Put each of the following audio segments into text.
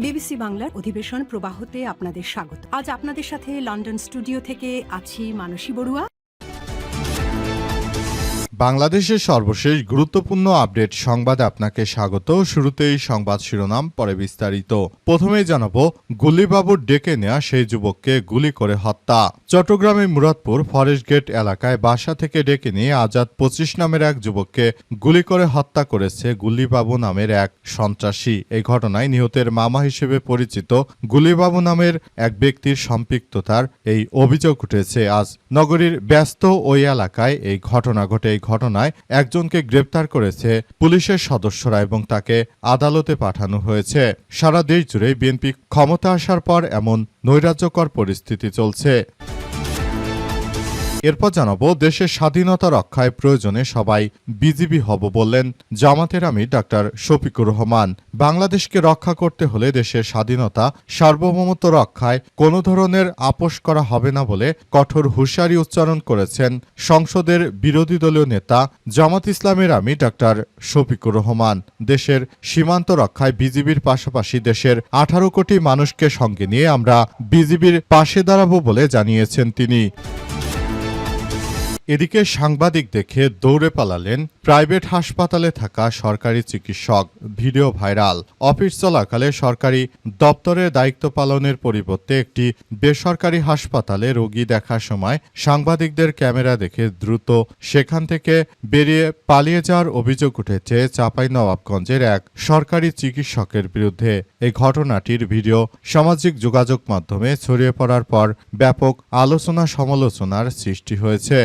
BBC বাংলার অধিবেশন প্রবাহতে আপনাদের স্বাগত। আজ আপনাদের সাথে লন্ডন স্টুডিও থেকে আছি মানসী বড়ুয়া। বাংলাদেশের সর্বশেষ গুরুত্বপূর্ণ আপডেট সংবাদে আপনাকে স্বাগত। শুরুতেই সংবাদ শিরোনাম, পরে বিস্তারিত। প্রথমেই জানাবো, গুলিবাবুর ডেকে নেয়া সেই যুবককে গুলি করে হত্যা। চট্টগ্রামের মুরাদপুর ফরেস্ট গেট এলাকায় বাসা থেকে ডেকে নিয়ে আজাদ 25 নামের এক যুবককে গুলি করে হত্যা করেছে গুলিবাবু নামের এক সন্ত্রাসী। এই ঘটনায় নিহতের মামা হিসেবে পরিচিত গুলিবাবু নামের এক ব্যক্তির সম্পৃক্ততার এই অভিযোগ উঠেছে। আজ নগরীর ব্যস্ত ওই এলাকায় এই ঘটনা ঘটে। এই ঘটনায় একজনকে গ্রেপ্তার করেছে পুলিশের সদস্যরা এবং তাকে আদালতে পাঠানো হয়েছে। সারা দেশ জুড়ে বিএনপি ক্ষমতা আসার পর এমন নৈরাজ্যকর পরিস্থিতি চলছে। এরপর জানাবো, দেশের স্বাধীনতা রক্ষায় প্রয়োজনে সবাই বিজিবি হব বললেন জামাতের আমির ডাক্তার শফিকুর রহমান। বাংলাদেশকে রক্ষা করতে হলে দেশের স্বাধীনতা সার্বভৌমত্ব রক্ষায় কোনো ধরনের আপোষ করা হবে না বলে কঠোর হুঁশিয়ারি উচ্চারণ করেছেন সংসদের বিরোধী দলীয় নেতা জামাত ইসলামের আমির ডাক্তার শফিকুর রহমান। দেশের সীমান্ত রক্ষায় বিজিবির পাশাপাশি দেশের 18 কোটি মানুষকে সঙ্গে নিয়ে আমরা বিজিবির পাশে দাঁড়াবো বলে জানিয়েছেন তিনি। এদিকে সাংবাদিক দেখে দৌড়ে পালালেন প্রাইভেট হাসপাতালে থাকা সরকারি চিকিৎসক, ভিডিও ভাইরাল। অফিস চলাকালে সরকারি দপ্তরের দায়িত্ব পালনের পরিবর্তে একটি বেসরকারি হাসপাতালে রোগী দেখার সময় সাংবাদিকদের ক্যামেরা দেখে দ্রুত সেখান থেকে বেরিয়ে পালিয়ে যাওয়ার অভিযোগ উঠেছে চাঁপাইনবাবগঞ্জের এক সরকারি চিকিৎসকের বিরুদ্ধে। এই ঘটনাটির ভিডিও সামাজিক যোগাযোগ মাধ্যমে ছড়িয়ে পড়ার পর ব্যাপক আলোচনা সমালোচনার সৃষ্টি হয়েছে।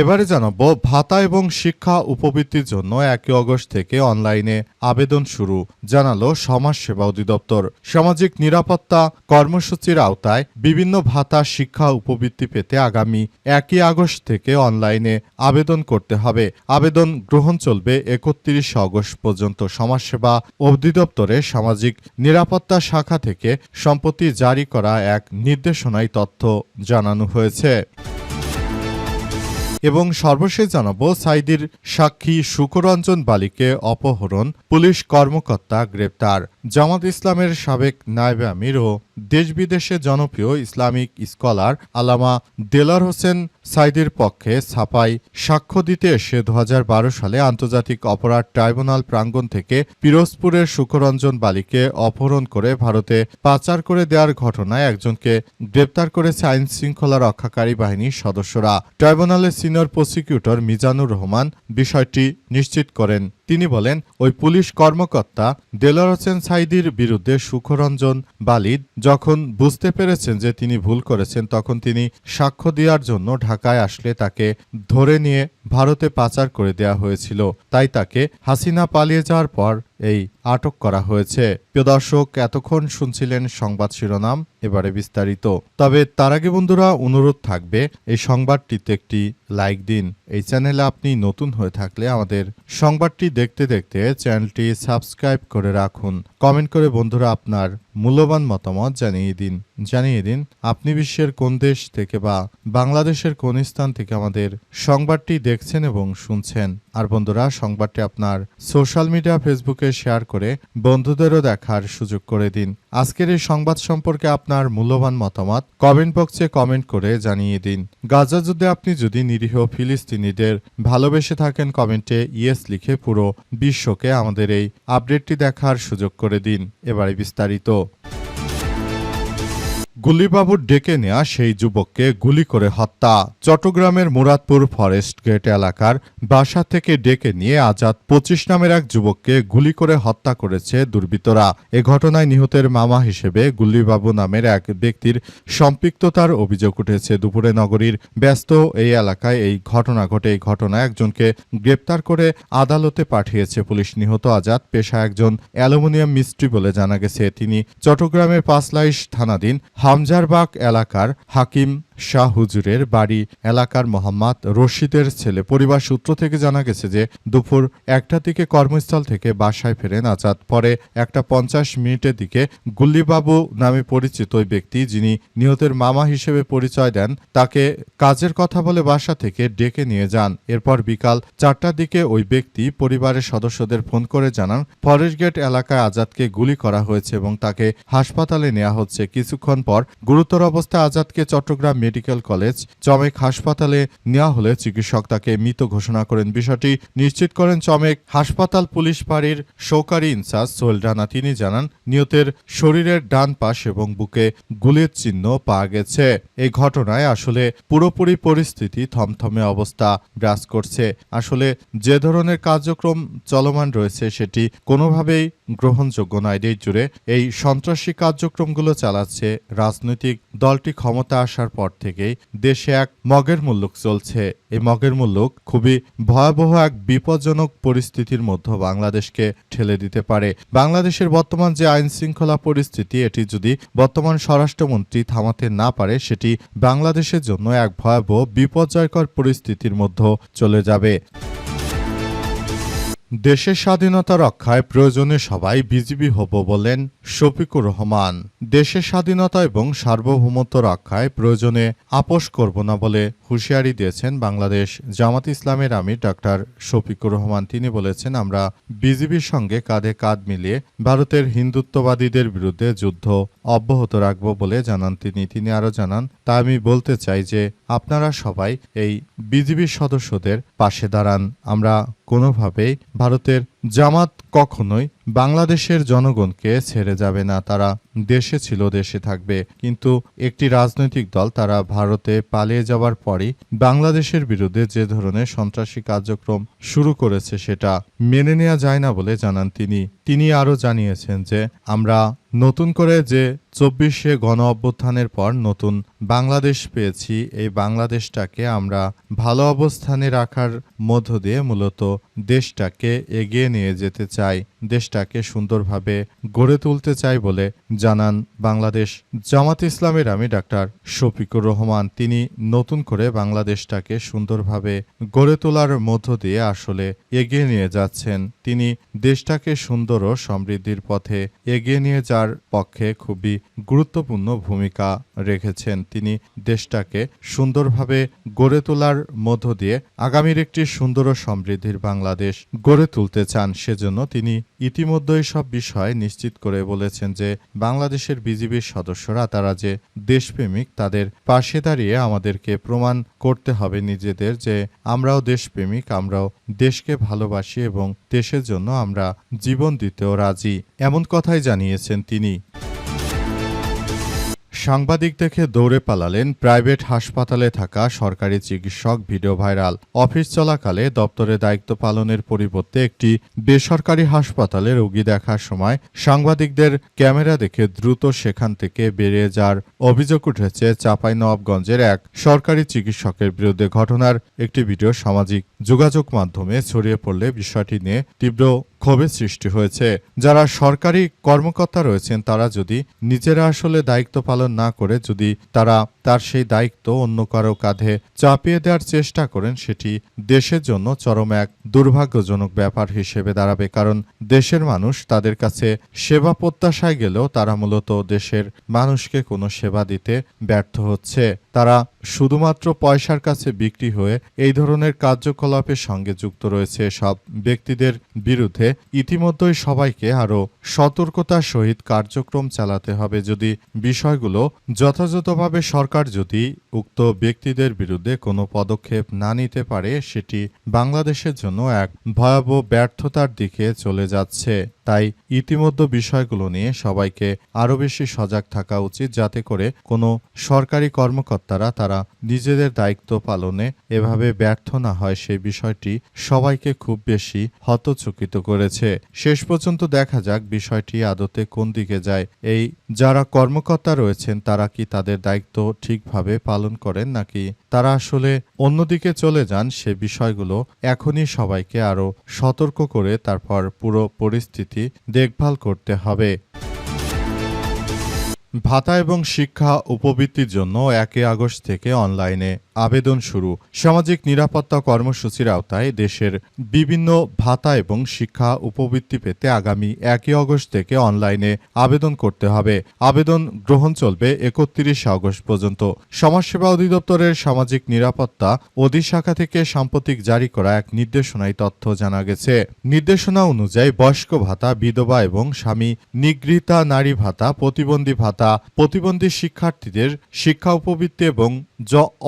এবারে জানাবো, ভাতা এবং শিক্ষা উপবৃত্তির জন্য 1 আগস্ট থেকে অনলাইনে আবেদন শুরু, জানালো সমাজ সেবা অধিদপ্তর। সামাজিক নিরাপত্তা কর্মসূচির আওতায় বিভিন্ন ভাতা, শিক্ষা উপবৃত্তি পেতে আগামী 1 আগস্ট থেকে অনলাইনে আবেদন করতে হবে। আবেদন গ্রহণ চলবে 31 আগস্ট পর্যন্ত। সমাজ সেবা অধিদপ্তরের সামাজিক নিরাপত্তা শাখা থেকে সম্প্রতি জারি করা এক নির্দেশনায় তথ্য জানানো হয়েছে। এবং সর্বশেষ জানাবো, সাইদির সাক্ষী সুকরঞ্জন বালিকে অপহরণ, পুলিশ কর্মকর্তা গ্রেপ্তার। জামাত ইসলামের সাবেক নায়েবে আমির ও দেশ বিদেশে জনপ্রিয় ইসলামিক স্কলার আল্লামা দেলার হোসেন সাইদির পক্ষে ছাপায় সাক্ষ্য দিতে এসে 2012 সালে আন্তর্জাতিক অপরাধ ট্রাইব্যুনাল প্রাঙ্গণ থেকে পিরোজপুরের সুকরঞ্জন বালিকে অপহরণ করে ভারতে পাচার করে দেওয়ার ঘটনায় একজনকে গ্রেপ্তার করেছে আইন শৃঙ্খলা রক্ষাকারী বাহিনীর সদস্যরা। ট্রাইব্যুনালের সিনিয়র প্রসিকিউটর মিজানুর রহমান বিষয়টি নিশ্চিত করেন। তিনি বলেন, ওই পুলিশ কর্মকর্তা দেলার হোসেন সাইদির বিরুদ্ধে সুকরঞ্জন বালি যখন বুঝতে পেরেছেন যে তিনি ভুল করেছেন, তখন তিনি সাক্ষ্য দেওয়ার জন্য ঢাকায় আসলে তাকে ধরে নিয়ে ভারতে পাচার করে দেওয়া হয়েছিল। তাই তাকে হাসিনা পালিয়ে যাওয়ার পর এই আটক করা হয়েছে। প্রিয় দর্শক, এতক্ষণ শুনছিলেন সংবাদ শিরোনাম, এবারে বিস্তারিত। তবে তার আগে বন্ধুরা, অনুরোধ থাকবে এই সংবাদটিতে একটি লাইক দিন। এই চ্যানেলে আপনি নতুন হয়ে থাকলে আমাদের সংবাদটি দেখতে দেখতে চ্যানেলটি সাবস্ক্রাইব করে রাখুন। কমেন্ট করে বন্ধুরা আপনার মূল্যবান মতামত জানিয়ে দিন আপনি বিশ্বের কোন দেশ থেকে বা বাংলাদেশের কোন স্থান থেকে আমাদের সংবাদটি দেখছেন এবং শুনছেন। আর বন্ধুরা, সংবাদটি আপনার সোশ্যাল মিডিয়া ফেসবুকে শেয়ার করে বন্ধুদেরও দেখার সুযোগ করে দিন। আজকের এই সংবাদ সম্পর্কে আপনার মূল্যবান মতামত কমেন্ট বক্সে কমেন্ট করে জানিয়ে দিন। গাজা যুদ্ধে আপনি যদি নিরীহ ফিলিস্তিনিদের ভালোবেসে থাকেন, কমেন্টে ইয়েস লিখে পুরো বিশ্বকে আমাদের এই আপডেটটি দেখার সুযোগ করে দিন। এবারে বিস্তারিত। গুলিবাবুর ডেকে নেয়া সেই যুবককে গুলি করে হত্যা। চট্টগ্রামের মুরাদপুর ফরেস্ট গেট এলাকার বাসা থেকে ডেকে নিয়ে আজাদ 25 নামের এক যুবককে গুলি করে হত্যা করেছে দুর্বৃত্তরা। এ ঘটনায় নিহতের মামা হিসেবে গুলিবাবু নামের এক ব্যক্তির সম্পৃক্ততার অভিযোগ উঠেছে। দুপুরে নগরীর ব্যস্ত এই এলাকায় এই ঘটনা ঘটে। এই ঘটনায় একজনকে গ্রেপ্তার করে আদালতে পাঠিয়েছে পুলিশ। নিহত আজাদ পেশা একজন অ্যালুমিনিয়াম মিস্ত্রি বলে জানা গেছে। তিনি চট্টগ্রামের পাঁচলাইশ থানাধীন হামজারবাগ এলাকার হাকিম শাহ হুজুরের বাড়ি এলাকার মোহাম্মদ রশিদের ছেলে। পরিবার সূত্র থেকে জানা গেছে যে দুপুর 1টার দিকে কর্মস্থল থেকে বাসায় ফেরেন আজাদ। পরে 1:50 মিনিটের দিকে গুল্লিবাবু নামে পরিচিত ওই ব্যক্তি, যিনি নিহতের মামা হিসেবে পরিচয় দেন, তাকে কাজের কথা বলে বাসা থেকে ডেকে নিয়ে যান। এরপর বিকাল 4টার দিকে ওই ব্যক্তি পরিবারের সদস্যদের ফোন করে জানান ফরেস্টগেট এলাকায় আজাদকে গুলি করা হয়েছে এবং তাকে হাসপাতালে নেওয়া হচ্ছে। কিছুক্ষণ পর গুরুতর অবস্থায় আজাদকে চট্টগ্রাম মেডিকেল কলেজ চমেক হাসপাতালে নেওয়া হলে চিকিৎসক তাকে মৃত ঘোষণা করেন। বিষয়টি নিশ্চিত করেন চমেক হাসপাতাল পুলিশ ফাঁড়ির সহকারী ইনচার্জ সোহেল রানা। তিনি জানান নিহতের শরীরের ডান পাশ এবং বুকে গুলির চিহ্ন পাওয়া গেছে। এই ঘটনায় আসলে পুরোপুরি পরিস্থিতি থমথমে অবস্থা বিরাজ করছে। আসলে যে ধরনের কার্যক্রম চলমান রয়েছে সেটি কোনোভাবেই গ্রহণযোগ্য নয়। দেশ জুড়ে এই সন্ত্রাসী কার্যক্রমগুলো চালাচ্ছে রাজনৈতিক দলটি ক্ষমতা আসার পর থেকেই দেশে এক মগের মুল্লুক চলছে। এই মগের মুল্লুক খুবই ভয়াবহ এক বিপজ্জনক পরিস্থিতির মধ্যে বাংলাদেশকে ঠেলে দিতে পারে। বাংলাদেশের বর্তমান যে আইন শৃঙ্খলা পরিস্থিতি, এটি যদি বর্তমান স্বরাষ্ট্রমন্ত্রী থামাতে না পারে সেটি বাংলাদেশের জন্য এক ভয়াবহ বিপর্যয়কর পরিস্থিতির মধ্যে চলে যাবে। দেশের স্বাধীনতা রক্ষায় প্রয়োজনে সবাই বিজিবি হব বলেন শফিকুর রহমান। দেশের স্বাধীনতা এবং সার্বভৌমত্ব রক্ষায় প্রয়োজনে আপোষ করব না বলে হুঁশিয়ারি দিয়েছেন বাংলাদেশ জামাত ইসলামের আমির ডাক্তার শফিকুর রহমান। তিনি বলেছেন, আমরা বিজিবির সঙ্গে কাঁধে কাঁধ মিলিয়ে ভারতের হিন্দুত্ববাদীদের বিরুদ্ধে যুদ্ধ অব্যাহত রাখব বলে জানান তিনি। তিনি আরও জানান, তা আমি বলতে চাই যে আপনারা সবাই এই বিজিবির সদস্যদের পাশে দাঁড়ান। আমরা কোনোভাবেই ভারতের জামাত কখনোই বাংলাদেশের জনগণকে ছেড়ে যাবে না। তারা দেশে ছিল, দেশে থাকবে। কিন্তু একটি রাজনৈতিক দল তারা ভারতে পালিয়ে যাওয়ার পরই বাংলাদেশের বিরুদ্ধে যে ধরনের সন্ত্রাসী কার্যক্রম শুরু করেছে সেটা মেনে নেওয়া যায় না বলে জানান তিনি। তিনি আরও জানিয়েছেন যে আমরা নতুন করে যে 24শে গণ অভ্যুত্থানের পর নতুন বাংলাদেশ পেয়েছি, এই বাংলাদেশটাকে আমরা ভালো অবস্থানে রাখার মধ্য দিয়ে মূলত দেশটাকে এগিয়ে নিয়ে যেতে চাই, দেশটাকে সুন্দরভাবে গড়ে তুলতে চাই বলে জানান বাংলাদেশ জামাত ইসলামের আমির ডাক্তার শফিকুর রহমান। তিনি নতুন করে বাংলাদেশটাকে সুন্দরভাবে গড়ে তোলার মধ্য দিয়ে আসলে এগিয়ে নিয়ে যাচ্ছেন। তিনি দেশটাকে সুন্দর ও সমৃদ্ধির পথে এগিয়ে নিয়ে যাওয়ার পক্ষে খুবই গুরুত্বপূর্ণ ভূমিকা রেখেছেন। তিনি দেশটাকে সুন্দরভাবে গড়ে তোলার মধ্য দিয়ে আগামীর একটি সুন্দর ও সমৃদ্ধির বাংলাদেশ গড়ে তুলতে চান। সেজন্য তিনি ইতিমধ্যেই সব বিষয় নিশ্চিত করে বলেছেন যে বাংলাদেশের বিজিবির সদস্যরা তারা যে দেশপ্রেমিক, তাদের পাশে দাঁড়িয়ে আমাদেরকে প্রমাণ করতে হবে নিজেদের যে আমরাও দেশপ্রেমিক, আমরাও দেশকে ভালোবাসি এবং দেশের জন্য আমরা জীবন দিতেও রাজি, এমন কথাই জানিয়েছেন তিনি। সাংবাদিক দেখে দৌড়ে পালালেন প্রাইভেট হাসপাতালে থাকা সরকারি চিকিৎসক, ভিডিও ভাইরাল। অফিস চলাকালে দপ্তরে দায়িত্ব পালনের পরিবর্তে একটি বেসরকারি হাসপাতালে রোগী দেখার সময় সাংবাদিকদের ক্যামেরা দেখে দ্রুত সেখান থেকে বেরিয়ে যাওয়ার অভিযোগ উঠেছে চাঁপাইনবাবগঞ্জের এক সরকারি চিকিৎসকের বিরুদ্ধে। ঘটনার একটি ভিডিও সামাজিক যোগাযোগ মাধ্যমে ছড়িয়ে পড়লে বিষয়টি নিয়ে তীব্র ক্ষোভের সৃষ্টি হয়েছে। যারা সরকারি কর্মকর্তা রয়েছেন তারা যদি নিজেরা আসলে দায়িত্ব পালন না করে যদি তারা তার সেই দায়িত্ব অন্য কারো কাঁধে চাপিয়ে দেওয়ার চেষ্টা করেন, সেটি দেশের জন্য চরম এক দুর্ভাগ্যজনক ব্যাপার হিসেবে দাঁড়াবে। কারণ দেশের মানুষ তাদের কাছে সেবা প্রত্যাশায় গেলেও তারা মূলত দেশের মানুষকে কোনো সেবা দিতে ব্যর্থ হচ্ছে। তারা শুধুমাত্র পয়সার কাছে বিক্রি হয়ে এই ধরনের কার্যকলাপের সঙ্গে যুক্ত রয়েছে। সব ব্যক্তিদের বিরুদ্ধে ইতিমধ্যেই সবাইকে আরও সতর্কতার সহিত কার্যক্রম চালাতে হবে। যদি বিষয়গুলো যথাযথভাবে সরকার যদি উক্ত ব্যক্তিদের বিরুদ্ধে কোনো পদক্ষেপ না নিতে পারে, সেটি বাংলাদেশের জন্য এক ভয়াবহ ব্যর্থতার দিকে চলে যাচ্ছে। তাই ইতিমধ্যে বিষয়গুলো নিয়ে সবাইকে আরও বেশি সজাগ থাকা উচিত, যাতে করে কোনো সরকারি কর্মকর্তারা তারা নিজেদের দায়িত্ব পালনে এভাবে ব্যর্থ না হয়। সেই বিষয়টি সবাইকে খুব বেশি হতচকিত করেছে। শেষ পর্যন্ত দেখা যাক বিষয়টি আদতে কোন দিকে যায়। এই যারা কর্মকর্তা রয়েছেন তারা কি তাদের দায়িত্ব ঠিকভাবে পালন করেন নাকি তারা আসলে অন্যদিকে চলে যান, সে বিষয়গুলো এখনই সবাইকে আরও সতর্ক করে তারপর পুরো পরিস্থিতি দেখভাল করতে হবে। ভাতা এবং শিক্ষা উপবৃত্তির জন্য 1 আগস্ট থেকে অনলাইনে আবেদন শুরু। সামাজিক নিরাপত্তা কর্মসূচির আওতায় দেশের বিভিন্ন ভাতা এবং শিক্ষা উপবৃত্তি পেতে আগামী 1 আগস্ট থেকে অনলাইনে আবেদন করতে হবে। আবেদন গ্রহণ চলবে 31 আগস্ট পর্যন্ত। সমাজসেবা অধিদপ্তরের সামাজিক নিরাপত্তা অধিশাখা থেকে সাম্প্রতিক জারি করা এক নির্দেশনায় তথ্য জানা গেছে। নির্দেশনা অনুযায়ী বয়স্ক ভাতা, বিধবা এবং স্বামী নিগৃহীতা নারী ভাতা, প্রতিবন্ধী ভাতা, প্রতিবন্ধী শিক্ষার্থীদের শিক্ষা উপবৃত্তি এবং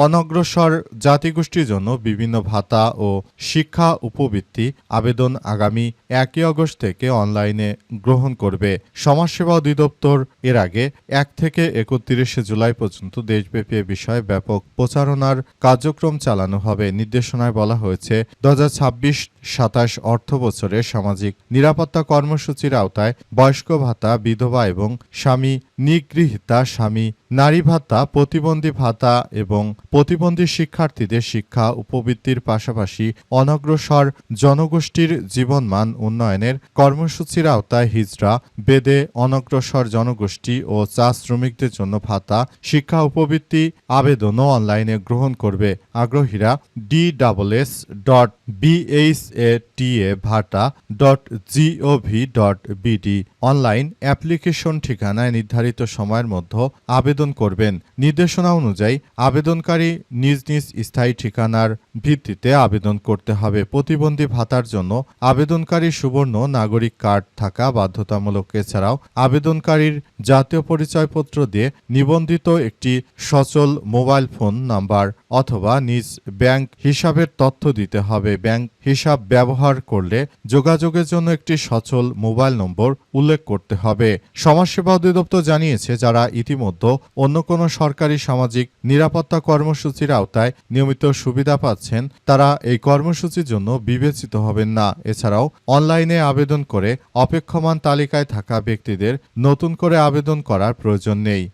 অনগ্রসর জাতিগোষ্ঠীর জন্য বিভিন্ন ভাতা ও শিক্ষা উপবৃত্তি আবেদন আগামী 1 আগস্ট থেকে অনলাইনে গ্রহণ করবে। সমাজসেবা অধিদপ্তর এর আগে 1 থেকে 31 জুলাই পর্যন্ত দেশব্যাপী এ বিষয়ে ব্যাপক প্রচারণার কার্যক্রম চালানো হবে। নির্দেশনায় বলা হয়েছে 2026-27 অর্থ বছরে সামাজিক নিরাপত্তা কর্মসূচির আওতায় বয়স্ক ভাতা, বিধবা এবং স্বামী নিগৃহীতা, স্বামী নারী ভাতা, প্রতিবন্ধী ভাতা এবং প্রতিবন্ধী শিক্ষার্থীদের শিক্ষা উপবৃত্তির পাশাপাশি অনগ্রসর জনগোষ্ঠীর জীবনমান উন্নয়নের কর্মসূচির আওতায় হিজড়া, বেদে অনগ্রসর জনগোষ্ঠী ও চা শ্রমিকদের জন্য ভাতা, শিক্ষা উপবৃত্তি আবেদনও অনলাইনে গ্রহণ করবে। আগ্রহীরা dssatavata.gov.bd অনলাইন অ্যাপ্লিকেশন ঠিকানায় নির্ধারিত সময়ের মধ্যে আবেদন করবেন। নির্দেশনা অনুযায়ী আবেদনকারী নিজ নিজ স্থায়ী ঠিকানার ভিত্তিতে আবেদন করতে হবে। প্রতিবন্ধী ভাতার জন্য আবেদনকারী সুবর্ণ নাগরিক কার্ড থাকা বাধ্যতামূলক। এছাড়াও আবেদনকারীর জাতীয় পরিচয়পত্র দিয়ে নিবন্ধিত একটি সচল মোবাইল ফোন নাম্বার অথবা নিজ ব্যাংক হিসাবের তথ্য দিতে হবে। ব্যাংক হিসাব ব্যবহার করলে যোগাযোগের জন্য একটি সচল মোবাইল নম্বর উল্লেখ করতে হবে। সমাজসেবা অধিদপ্তর জানিয়েছে, যারা ইতিমধ্যে অন্য কোনো সরকারি সামাজিক নিরাপত্তা কর্মসূচির আওতায় নিয়মিত সুবিধা পাচ্ছেন, তারা এই কর্মসূচির জন্য বিবেচিত হবেন না। এছাড়াও অনলাইনে আবেদন করে অপেক্ষমান তালিকায় থাকা ব্যক্তিদের নতুন করে আবেদন করার প্রয়োজন নেই।